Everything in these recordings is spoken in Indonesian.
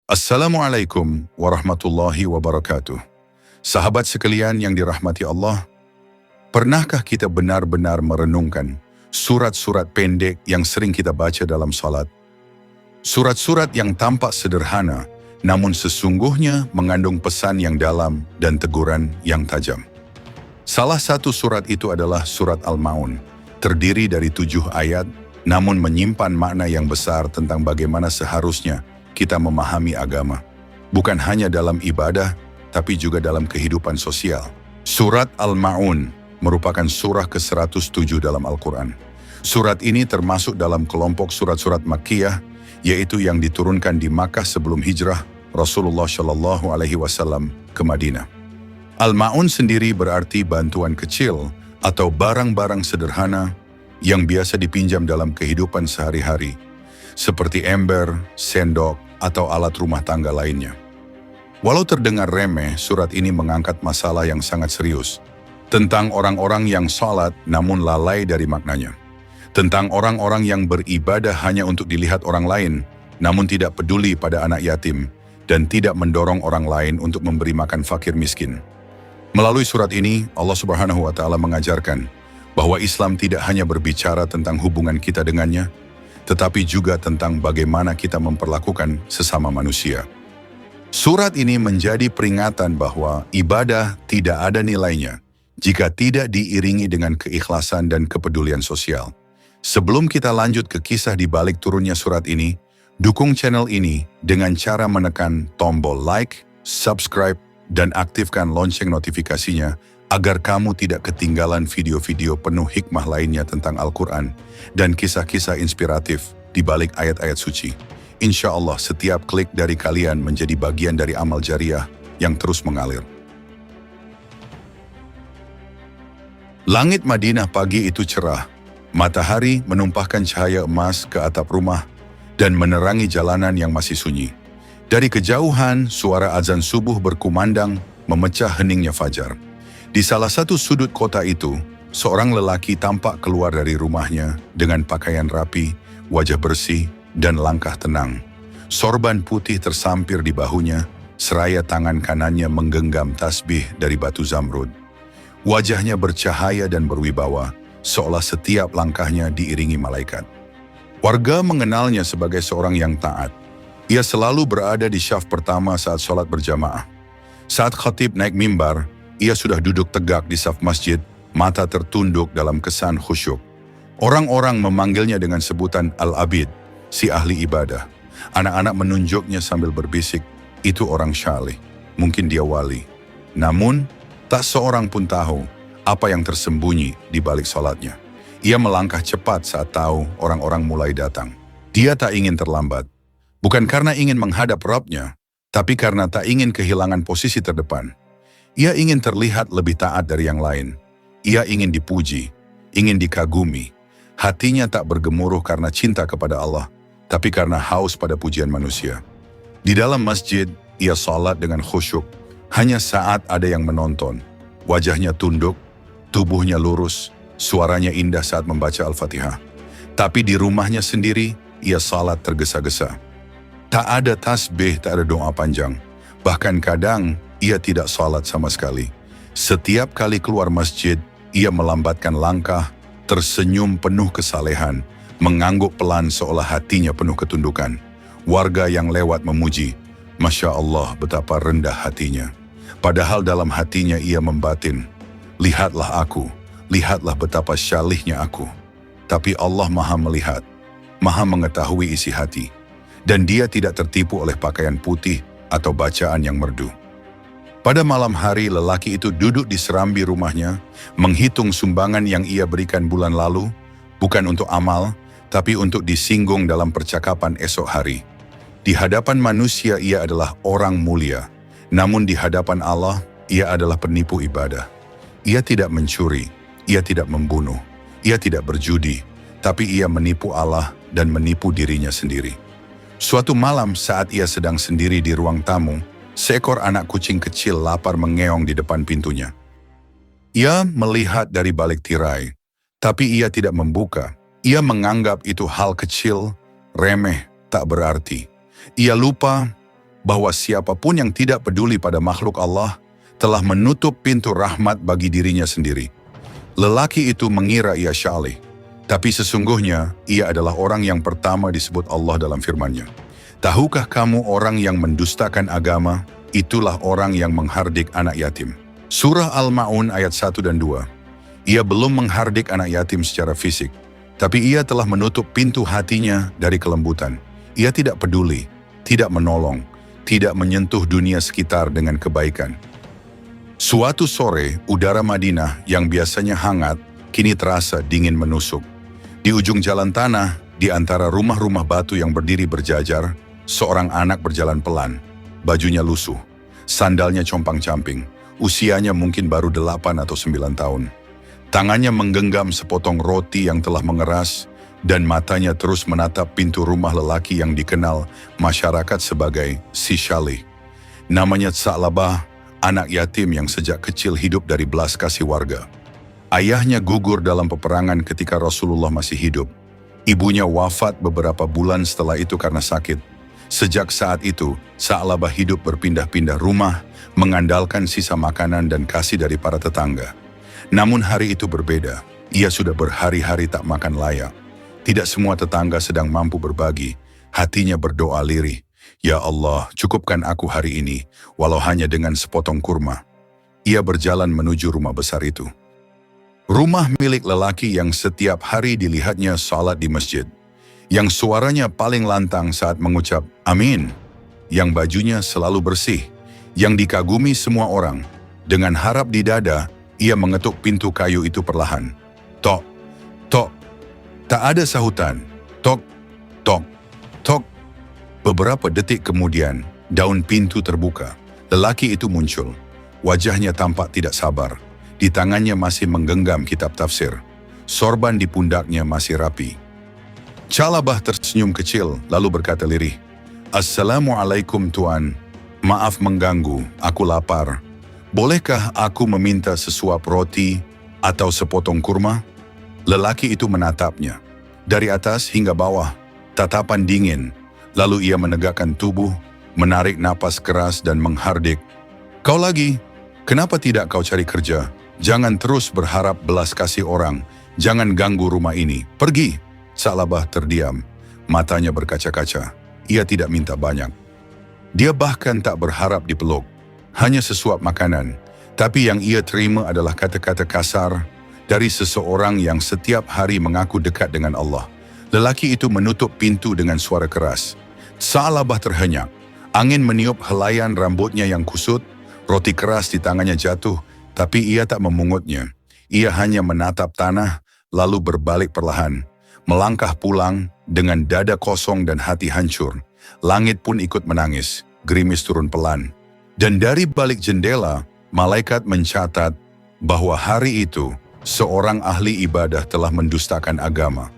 Assalamualaikum warahmatullahi wabarakatuh. Sahabat sekalian yang dirahmati Allah, pernahkah kita benar-benar merenungkan surat-surat pendek yang sering kita baca dalam salat? Surat-surat yang tampak sederhana, namun sesungguhnya mengandung pesan yang dalam dan teguran yang tajam. Salah satu surat itu adalah surat Al-Ma'un, terdiri dari 7 ayat, namun menyimpan makna yang besar tentang bagaimana seharusnya kita memahami agama, bukan hanya dalam ibadah, tapi juga dalam kehidupan sosial. Surat Al-Ma'un merupakan surah ke-107 dalam Al-Quran. Surat ini termasuk dalam kelompok surat-surat Makkiyah, yaitu yang diturunkan di Makkah sebelum hijrah Rasulullah Shallallahu Alaihi Wasallam ke Madinah. Al-Ma'un sendiri berarti bantuan kecil atau barang-barang sederhana yang biasa dipinjam dalam kehidupan sehari-hari, seperti ember, sendok, atau alat rumah tangga lainnya. Walau terdengar remeh, surat ini mengangkat masalah yang sangat serius, tentang orang-orang yang salat namun lalai dari maknanya, tentang orang-orang yang beribadah hanya untuk dilihat orang lain, namun tidak peduli pada anak yatim, dan tidak mendorong orang lain untuk memberi makan fakir miskin. Melalui surat ini, Allah Subhanahu wa Ta'ala mengajarkan bahwa Islam tidak hanya berbicara tentang hubungan kita dengannya, tetapi juga tentang bagaimana kita memperlakukan sesama manusia. Surat ini menjadi peringatan bahwa ibadah tidak ada nilainya jika tidak diiringi dengan keikhlasan dan kepedulian sosial. Sebelum kita lanjut ke kisah di balik turunnya surat ini, dukung channel ini dengan cara menekan tombol like, subscribe, dan aktifkan lonceng notifikasinya agar kamu tidak ketinggalan video-video penuh hikmah lainnya tentang Al-Quran dan kisah-kisah inspiratif di balik ayat-ayat suci. Insya Allah setiap klik dari kalian menjadi bagian dari amal jariah yang terus mengalir. Langit Madinah pagi itu cerah, matahari menumpahkan cahaya emas ke atap rumah dan menerangi jalanan yang masih sunyi. Dari kejauhan, suara azan subuh berkumandang memecah heningnya fajar. Di salah satu sudut kota itu, seorang lelaki tampak keluar dari rumahnya dengan pakaian rapi, wajah bersih, dan langkah tenang. Sorban putih tersampir di bahunya, seraya tangan kanannya menggenggam tasbih dari batu zamrud. Wajahnya bercahaya dan berwibawa, seolah setiap langkahnya diiringi malaikat. Warga mengenalnya sebagai seorang yang taat. Ia selalu berada di syaf pertama saat sholat berjamaah. Saat khatib naik mimbar, ia sudah duduk tegak di saf masjid, mata tertunduk dalam kesan khusyuk. Orang-orang memanggilnya dengan sebutan Al-Abid, si ahli ibadah. Anak-anak menunjuknya sambil berbisik, itu orang syalih, mungkin dia wali. Namun, tak seorang pun tahu apa yang tersembunyi di balik sholatnya. Ia melangkah cepat saat tahu orang-orang mulai datang. Dia tak ingin terlambat, bukan karena ingin menghadap Rabbnya, tapi karena tak ingin kehilangan posisi terdepan. Ia ingin terlihat lebih taat dari yang lain. Ia ingin dipuji, ingin dikagumi. Hatinya tak bergemuruh karena cinta kepada Allah, tapi karena haus pada pujian manusia. Di dalam masjid, ia salat dengan khusyuk. Hanya saat ada yang menonton. Wajahnya tunduk, tubuhnya lurus, suaranya indah saat membaca Al-Fatihah. Tapi di rumahnya sendiri, ia salat tergesa-gesa. Tak ada tasbih, tak ada doa panjang. Bahkan kadang, ia tidak salat sama sekali. Setiap kali keluar masjid, ia melambatkan langkah, tersenyum penuh kesalehan, mengangguk pelan seolah hatinya penuh ketundukan. Warga yang lewat memuji, Masya Allah betapa rendah hatinya. Padahal dalam hatinya ia membatin, lihatlah aku, lihatlah betapa syalihnya aku. Tapi Allah maha melihat, maha mengetahui isi hati. Dan dia tidak tertipu oleh pakaian putih atau bacaan yang merdu. Pada malam hari, lelaki itu duduk di serambi rumahnya, menghitung sumbangan yang ia berikan bulan lalu, bukan untuk amal, tapi untuk disinggung dalam percakapan esok hari. Di hadapan manusia ia adalah orang mulia, namun di hadapan Allah ia adalah penipu ibadah. Ia tidak mencuri, ia tidak membunuh, ia tidak berjudi, tapi ia menipu Allah dan menipu dirinya sendiri. Suatu malam saat ia sedang sendiri di ruang tamu, seekor anak kucing kecil lapar mengeong di depan pintunya. Ia melihat dari balik tirai, tapi ia tidak membuka. Ia menganggap itu hal kecil, remeh, tak berarti. Ia lupa bahwa siapapun yang tidak peduli pada makhluk Allah telah menutup pintu rahmat bagi dirinya sendiri. Lelaki itu mengira ia syalih, tapi sesungguhnya ia adalah orang yang pertama disebut Allah dalam firman-Nya. Tahukah kamu orang yang mendustakan agama, itulah orang yang menghardik anak yatim. Surah Al-Ma'un ayat 1 dan 2. Ia belum menghardik anak yatim secara fisik, tapi ia telah menutup pintu hatinya dari kelembutan. Ia tidak peduli, tidak menolong, tidak menyentuh dunia sekitar dengan kebaikan. Suatu sore, udara Madinah yang biasanya hangat, kini terasa dingin menusuk. Di ujung jalan tanah, di antara rumah-rumah batu yang berdiri berjajar, seorang anak berjalan pelan. Bajunya lusuh, sandalnya compang-camping, usianya mungkin baru 8 atau 9 tahun. Tangannya menggenggam sepotong roti yang telah mengeras, dan matanya terus menatap pintu rumah lelaki yang dikenal masyarakat sebagai si Syalih. Namanya Sa'labah, anak yatim yang sejak kecil hidup dari belas kasih warga. Ayahnya gugur dalam peperangan ketika Rasulullah masih hidup. Ibunya wafat beberapa bulan setelah itu karena sakit. Sejak saat itu, Sa'labah hidup berpindah-pindah rumah, mengandalkan sisa makanan dan kasih dari para tetangga. Namun hari itu berbeda. Ia sudah berhari-hari tak makan layak. Tidak semua tetangga sedang mampu berbagi. Hatinya berdoa lirih. Ya Allah, cukupkan aku hari ini, walau hanya dengan sepotong kurma. Ia berjalan menuju rumah besar itu. Rumah milik lelaki yang setiap hari dilihatnya salat di masjid. Yang suaranya paling lantang saat mengucap amin. Yang bajunya selalu bersih. Yang dikagumi semua orang. Dengan harap di dada, ia mengetuk pintu kayu itu perlahan. Tok, tok. Tak ada sahutan. Tok, tok, tok. Beberapa detik kemudian, daun pintu terbuka. Lelaki itu muncul. Wajahnya tampak tidak sabar. Di tangannya masih menggenggam kitab tafsir. Sorban di pundaknya masih rapi. Sa'labah tersenyum kecil, lalu berkata lirih, Assalamualaikum Tuan. Maaf mengganggu, aku lapar. Bolehkah aku meminta sesuap roti atau sepotong kurma? Lelaki itu menatapnya. Dari atas hingga bawah, tatapan dingin. Lalu ia menegakkan tubuh, menarik napas keras dan menghardik. Kau lagi? Kenapa tidak kau cari kerja? Jangan terus berharap belas kasih orang. Jangan ganggu rumah ini. Pergi. Sa'labah terdiam. Matanya berkaca-kaca. Ia tidak minta banyak. Dia bahkan tak berharap dipeluk. Hanya sesuap makanan. Tapi yang ia terima adalah kata-kata kasar dari seseorang yang setiap hari mengaku dekat dengan Allah. Lelaki itu menutup pintu dengan suara keras. Sa'labah terhenyak. Angin meniup helaian rambutnya yang kusut. Roti keras di tangannya jatuh, tapi ia tak memungutnya. Ia hanya menatap tanah, lalu berbalik perlahan. Melangkah pulang dengan dada kosong dan hati hancur. Langit pun ikut menangis. Gerimis turun pelan. Dan dari balik jendela, malaikat mencatat bahwa hari itu seorang ahli ibadah telah mendustakan agama.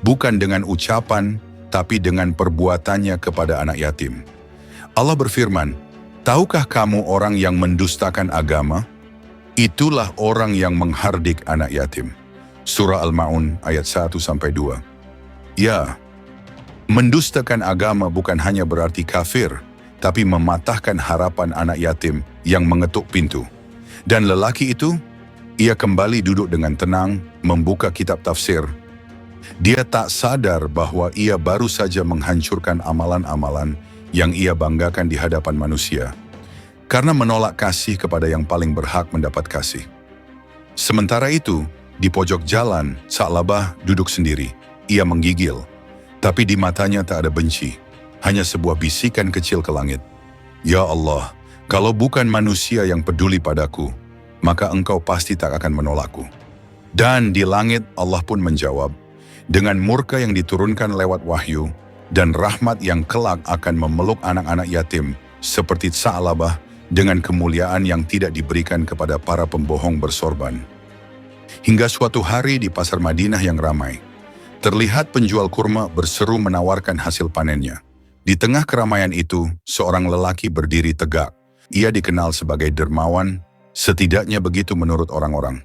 Bukan dengan ucapan, tapi dengan perbuatannya kepada anak yatim. Allah berfirman, tahukah kamu orang yang mendustakan agama? Itulah orang yang menghardik anak yatim. Surah Al-Ma'un ayat 1-2. Ya, mendustakan agama bukan hanya berarti kafir, tapi mematahkan harapan anak yatim yang mengetuk pintu. Dan lelaki itu, ia kembali duduk dengan tenang, membuka kitab tafsir. Dia tak sadar bahwa ia baru saja menghancurkan amalan-amalan yang ia banggakan di hadapan manusia, karena menolak kasih kepada yang paling berhak mendapat kasih. Sementara itu, di pojok jalan, Sa'labah duduk sendiri. Ia menggigil, tapi di matanya tak ada benci, hanya sebuah bisikan kecil ke langit. Ya Allah, kalau bukan manusia yang peduli padaku, maka engkau pasti tak akan menolakku. Dan di langit Allah pun menjawab, dengan murka yang diturunkan lewat wahyu, dan rahmat yang kelak akan memeluk anak-anak yatim, seperti Sa'labah, dengan kemuliaan yang tidak diberikan kepada para pembohong bersorban. Hingga suatu hari di pasar Madinah yang ramai, terlihat penjual kurma berseru menawarkan hasil panennya. Di tengah keramaian itu, seorang lelaki berdiri tegak. Ia dikenal sebagai dermawan, setidaknya begitu menurut orang-orang.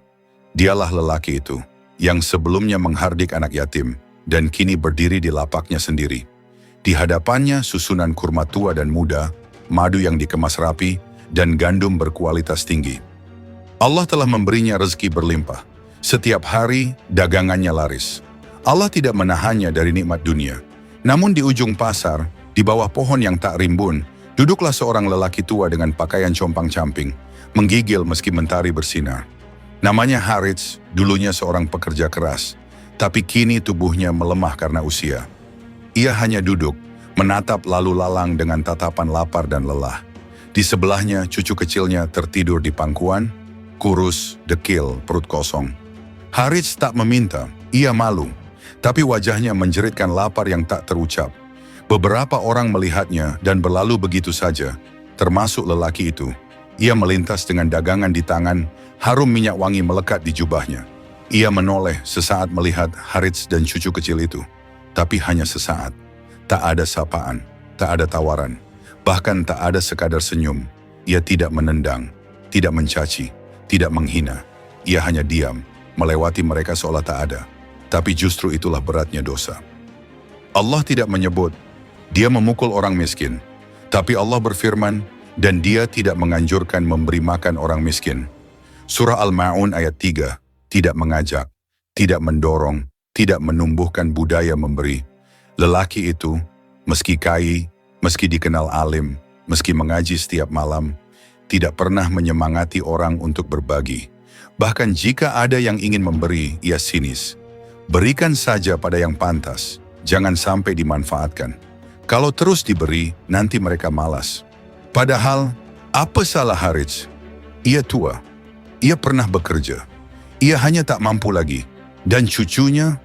Dialah lelaki itu, yang sebelumnya menghardik anak yatim, dan kini berdiri di lapaknya sendiri. Di hadapannya susunan kurma tua dan muda, madu yang dikemas rapi, dan gandum berkualitas tinggi. Allah telah memberinya rezeki berlimpah. Setiap hari, dagangannya laris. Allah tidak menahannya dari nikmat dunia. Namun di ujung pasar, di bawah pohon yang tak rimbun, duduklah seorang lelaki tua dengan pakaian compang-camping, menggigil meski mentari bersinar. Namanya Harits, dulunya seorang pekerja keras, tapi kini tubuhnya melemah karena usia. Ia hanya duduk, menatap lalu lalang dengan tatapan lapar dan lelah. Di sebelahnya cucu kecilnya tertidur di pangkuan, kurus, dekil, perut kosong. Harits tak meminta, ia malu, tapi wajahnya menjeritkan lapar yang tak terucap. Beberapa orang melihatnya dan berlalu begitu saja, termasuk lelaki itu. Ia melintas dengan dagangan di tangan, harum minyak wangi melekat di jubahnya. Ia menoleh sesaat melihat Harits dan cucu kecil itu, tapi hanya sesaat. Tak ada sapaan, tak ada tawaran, bahkan tak ada sekadar senyum. Ia tidak menendang, tidak mencaci, tidak menghina. Ia hanya diam, melewati mereka seolah tak ada. Tapi justru itulah beratnya dosa. Allah tidak menyebut, Dia memukul orang miskin. Tapi Allah berfirman, dan Dia tidak menganjurkan memberi makan orang miskin. Surah Al-Ma'un ayat 3, tidak mengajak, tidak mendorong, tidak menumbuhkan budaya memberi. Lelaki itu, meski kaya, meski dikenal alim, meski mengaji setiap malam, tidak pernah menyemangati orang untuk berbagi. Bahkan jika ada yang ingin memberi, ia sinis. Berikan saja pada yang pantas, jangan sampai dimanfaatkan. Kalau terus diberi, nanti mereka malas. Padahal, apa salah Harits? Ia tua, ia pernah bekerja, ia hanya tak mampu lagi. Dan cucunya,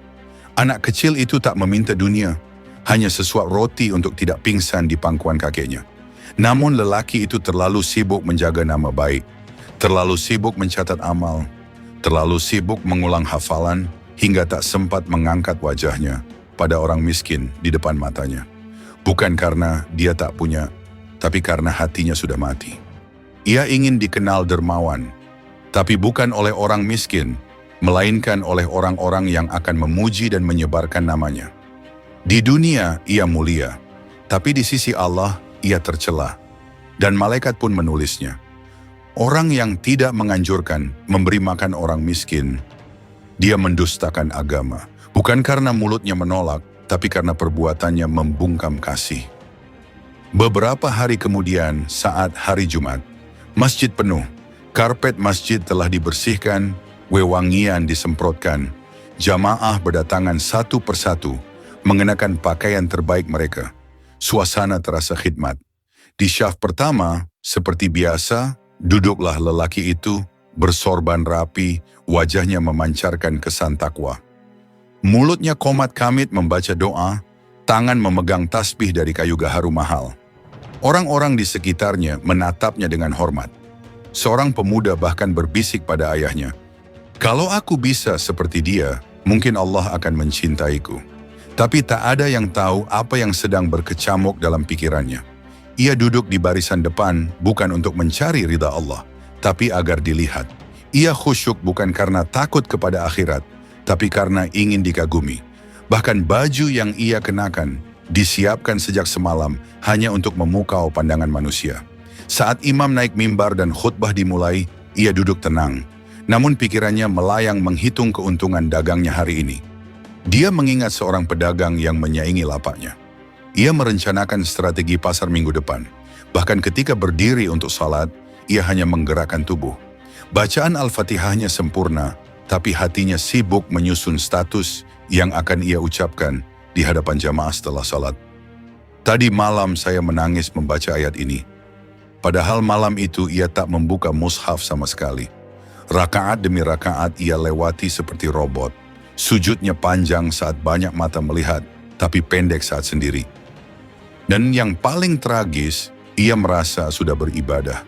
anak kecil itu tak meminta dunia, hanya sesuap roti untuk tidak pingsan di pangkuan kakeknya. Namun lelaki itu terlalu sibuk menjaga nama baik, terlalu sibuk mencatat amal, terlalu sibuk mengulang hafalan, hingga tak sempat mengangkat wajahnya pada orang miskin di depan matanya. Bukan karena dia tak punya, tapi karena hatinya sudah mati. Ia ingin dikenal dermawan, tapi bukan oleh orang miskin, melainkan oleh orang-orang yang akan memuji dan menyebarkan namanya. Di dunia ia mulia, tapi di sisi Allah ia tercela, dan malaikat pun menulisnya. Orang yang tidak menganjurkan memberi makan orang miskin, dia mendustakan agama, bukan karena mulutnya menolak, tapi karena perbuatannya membungkam kasih. Beberapa hari kemudian, saat hari Jumat, masjid penuh, karpet masjid telah dibersihkan, wewangian disemprotkan, jamaah berdatangan satu persatu, mengenakan pakaian terbaik mereka. Suasana terasa khidmat. Di syaf pertama, seperti biasa, duduklah lelaki itu, bersorban rapi, wajahnya memancarkan kesan takwa. Mulutnya komat kamit membaca doa, tangan memegang tasbih dari kayu gaharu mahal. Orang-orang di sekitarnya menatapnya dengan hormat. Seorang pemuda bahkan berbisik pada ayahnya, "Kalau aku bisa seperti dia, mungkin Allah akan mencintaiku." Tapi tak ada yang tahu apa yang sedang berkecamuk dalam pikirannya. Ia duduk di barisan depan bukan untuk mencari ridha Allah, tapi agar dilihat. Ia khusyuk bukan karena takut kepada akhirat, tapi karena ingin dikagumi. Bahkan baju yang ia kenakan disiapkan sejak semalam hanya untuk memukau pandangan manusia. Saat imam naik mimbar dan khutbah dimulai, ia duduk tenang. Namun pikirannya melayang menghitung keuntungan dagangnya hari ini. Dia mengingat seorang pedagang yang menyaingi lapaknya. Ia merencanakan strategi pasar minggu depan. Bahkan ketika berdiri untuk salat, ia hanya menggerakkan tubuh. Bacaan Al-Fatihahnya sempurna, tapi hatinya sibuk menyusun status yang akan ia ucapkan di hadapan jamaah setelah salat. Tadi malam saya menangis membaca ayat ini. Padahal malam itu ia tak membuka mushaf sama sekali. Rakaat demi rakaat ia lewati seperti robot. Sujudnya panjang saat banyak mata melihat, tapi pendek saat sendiri. Dan yang paling tragis, ia merasa sudah beribadah.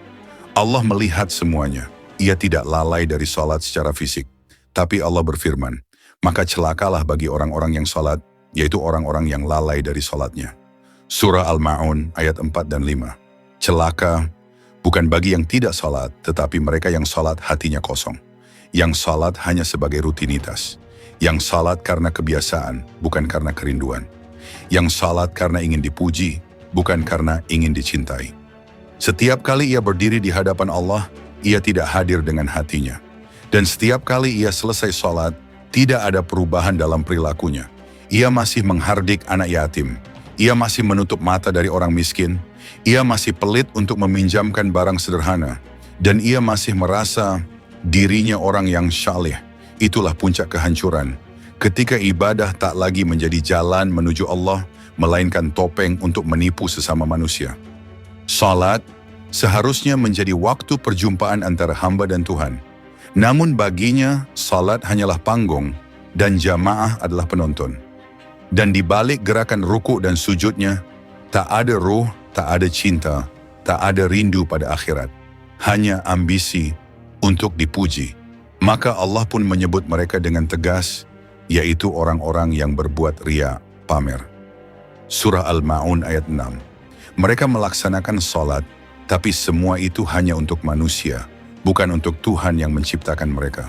Allah melihat semuanya. Ia tidak lalai dari salat secara fisik. Tapi Allah berfirman, maka celakalah bagi orang-orang yang salat, yaitu orang-orang yang lalai dari salatnya. Surah Al-Ma'un ayat 4 dan 5. Celaka bukan bagi yang tidak salat, tetapi mereka yang salat hatinya kosong. Yang salat hanya sebagai rutinitas. Yang salat karena kebiasaan, bukan karena kerinduan. Yang salat karena ingin dipuji, bukan karena ingin dicintai. Setiap kali ia berdiri di hadapan Allah, ia tidak hadir dengan hatinya. Dan setiap kali ia selesai sholat, tidak ada perubahan dalam perilakunya. Ia masih menghardik anak yatim. Ia masih menutup mata dari orang miskin. Ia masih pelit untuk meminjamkan barang sederhana. Dan ia masih merasa dirinya orang yang syaleh. Itulah puncak kehancuran. Ketika ibadah tak lagi menjadi jalan menuju Allah, melainkan topeng untuk menipu sesama manusia. Salat seharusnya menjadi waktu perjumpaan antara hamba dan Tuhan. Namun baginya, salat hanyalah panggung dan jamaah adalah penonton. Dan di balik gerakan ruku dan sujudnya, tak ada ruh, tak ada cinta, tak ada rindu pada akhirat. Hanya ambisi untuk dipuji. Maka Allah pun menyebut mereka dengan tegas, yaitu orang-orang yang berbuat riya, pamer. Surah Al-Ma'un ayat 6. Mereka melaksanakan salat, tapi semua itu hanya untuk manusia, bukan untuk Tuhan yang menciptakan mereka.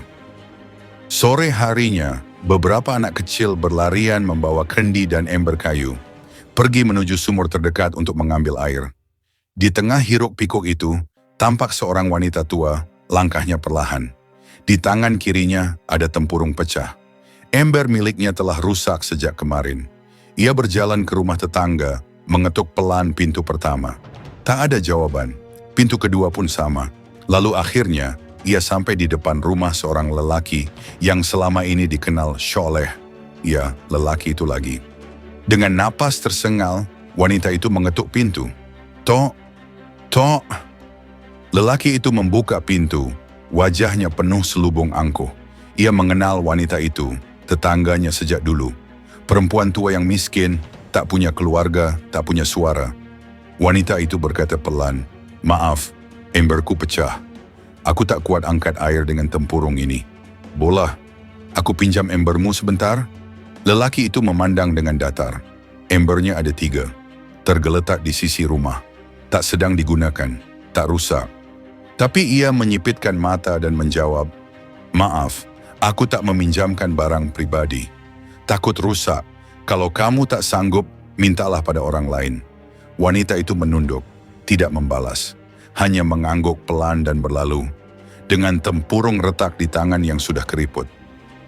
Sore harinya, beberapa anak kecil berlarian membawa kendi dan ember kayu, pergi menuju sumur terdekat untuk mengambil air. Di tengah hiruk-pikuk itu, tampak seorang wanita tua, langkahnya perlahan. Di tangan kirinya ada tempurung pecah. Ember miliknya telah rusak sejak kemarin. Ia berjalan ke rumah tetangga, mengetuk pelan pintu pertama. Tak ada jawaban. Pintu kedua pun sama. Lalu akhirnya, ia sampai di depan rumah seorang lelaki yang selama ini dikenal syoleh. Ya, lelaki itu lagi. Dengan napas tersengal, wanita itu mengetuk pintu. Tok, tok. Lelaki itu membuka pintu, wajahnya penuh selubung angkuh. Ia mengenal wanita itu, tetangganya sejak dulu. Perempuan tua yang miskin, tak punya keluarga, tak punya suara. Wanita itu berkata pelan, "Maaf, emberku pecah. Aku tak kuat angkat air dengan tempurung ini. Boleh, aku pinjam embermu sebentar?" Lelaki itu memandang dengan datar. Embernya ada 3, tergeletak di sisi rumah. Tak sedang digunakan, tak rusak. Tapi ia menyipitkan mata dan menjawab, "Maaf, aku tak meminjamkan barang pribadi. Takut rusak. Kalau kamu tak sanggup, mintalah pada orang lain." Wanita itu menunduk, tidak membalas. Hanya mengangguk pelan dan berlalu. Dengan tempurung retak di tangan yang sudah keriput.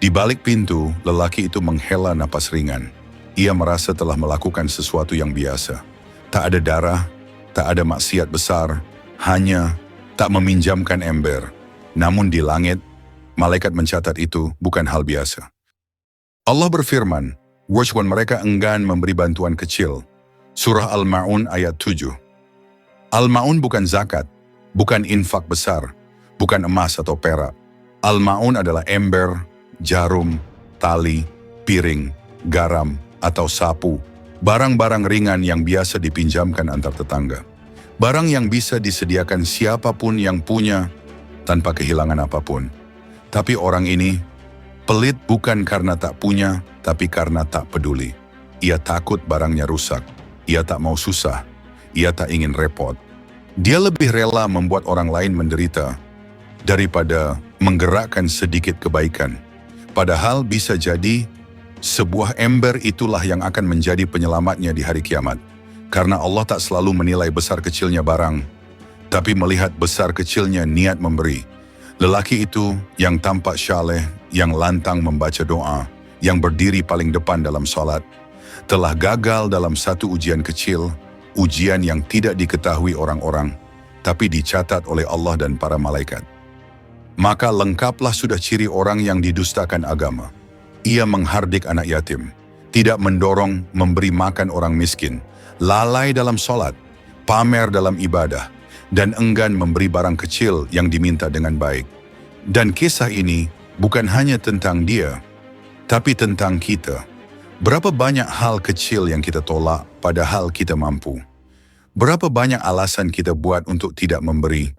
Di balik pintu, lelaki itu menghela napas ringan. Ia merasa telah melakukan sesuatu yang biasa. Tak ada darah, tak ada maksiat besar, hanya tak meminjamkan ember. Namun di langit, malaikat mencatat itu bukan hal biasa. Allah berfirman, "Walaupun mereka enggan memberi bantuan kecil." Surah Al-Ma'un ayat 7. Al-Ma'un bukan zakat, bukan infak besar, bukan emas atau perak. Al-Ma'un adalah ember, jarum, tali, piring, garam, atau sapu. Barang-barang ringan yang biasa dipinjamkan antar tetangga. Barang yang bisa disediakan siapapun yang punya tanpa kehilangan apapun. Tapi orang ini pelit bukan karena tak punya, tapi karena tak peduli. Ia takut barangnya rusak. Ia tak mau susah. Ia tak ingin repot. Dia lebih rela membuat orang lain menderita daripada menggerakkan sedikit kebaikan. Padahal bisa jadi sebuah ember itulah yang akan menjadi penyelamatnya di hari kiamat. Karena Allah tak selalu menilai besar kecilnya barang, tapi melihat besar kecilnya niat memberi. Lelaki itu yang tampak syaleh, yang lantang membaca doa, yang berdiri paling depan dalam salat, telah gagal dalam satu ujian kecil, ujian yang tidak diketahui orang-orang, tapi dicatat oleh Allah dan para malaikat. Maka lengkaplah sudah ciri orang yang didustakan agama. Ia menghardik anak yatim, tidak mendorong memberi makan orang miskin, lalai dalam salat, pamer dalam ibadah, dan enggan memberi barang kecil yang diminta dengan baik. Dan kisah ini bukan hanya tentang dia, tapi tentang kita. Berapa banyak hal kecil yang kita tolak padahal kita mampu? Berapa banyak alasan kita buat untuk tidak memberi?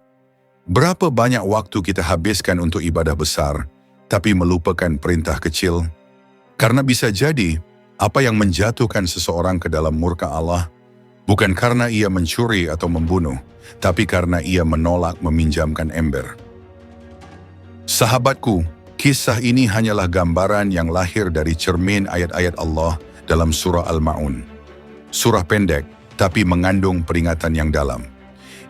Berapa banyak waktu kita habiskan untuk ibadah besar, tapi melupakan perintah kecil? Karena bisa jadi, apa yang menjatuhkan seseorang ke dalam murka Allah, bukan karena ia mencuri atau membunuh, tapi karena ia menolak meminjamkan ember. Sahabatku, kisah ini hanyalah gambaran yang lahir dari cermin ayat-ayat Allah dalam surah Al-Ma'un. Surah pendek, tapi mengandung peringatan yang dalam.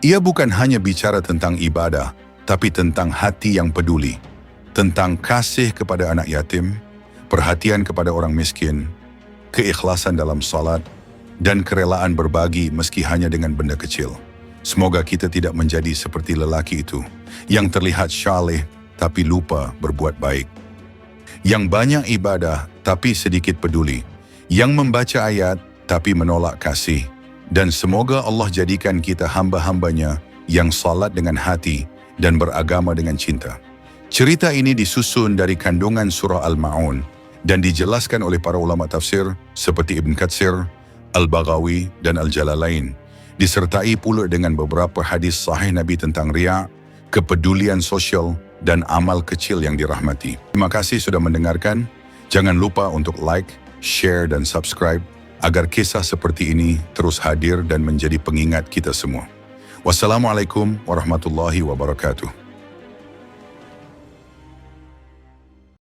Ia bukan hanya bicara tentang ibadah, tapi tentang hati yang peduli, tentang kasih kepada anak yatim, perhatian kepada orang miskin, keikhlasan dalam salat, dan kerelaan berbagi meski hanya dengan benda kecil. Semoga kita tidak menjadi seperti lelaki itu, yang terlihat syaleh tapi lupa berbuat baik. Yang banyak ibadah tapi sedikit peduli, yang membaca ayat tapi menolak kasih, dan semoga Allah jadikan kita hamba-hambanya yang salat dengan hati dan beragama dengan cinta. Cerita ini disusun dari kandungan surah Al-Ma'un dan dijelaskan oleh para ulama tafsir seperti Ibn Katsir, Al-Baghawi, dan Al-Jalalain, disertai pula dengan beberapa hadis sahih Nabi tentang riya, kepedulian sosial, dan amal kecil yang dirahmati. Terima kasih sudah mendengarkan. Jangan lupa untuk like, share, dan subscribe agar kisah seperti ini terus hadir dan menjadi pengingat kita semua. Wassalamualaikum warahmatullahi wabarakatuh.